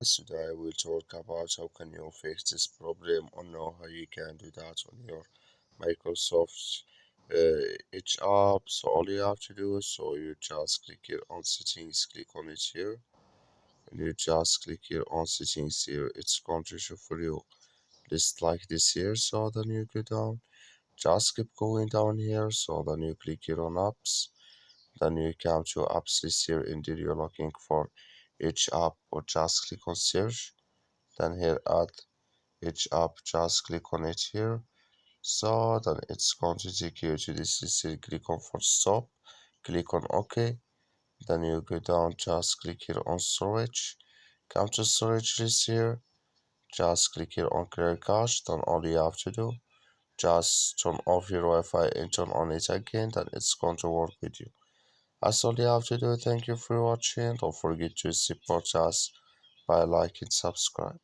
Today we'll talk about how can you fix this problem or know how you can do that on your Microsoft Edge app. So all you have to do is you just click here on settings, click on it here, and you just click here on settings here. It's going to show for you list like this here. So then you go down, just keep going down here. So then you click here on apps. Then you come to apps list here. Indeed, you're looking for each app or just click on search. Then here add each app, just click on it here. So then it's going to take you to this list here. Click on for stop, click on OK. Then you go down, just click here on storage. Come to storage list here. Just click here on clear cache. Then all you have to do, just turn off your Wi-Fi and turn on it again. Then it's going to work with you. That's all you have to do. Thank you for watching. Don't forget to support us by liking, subscribe.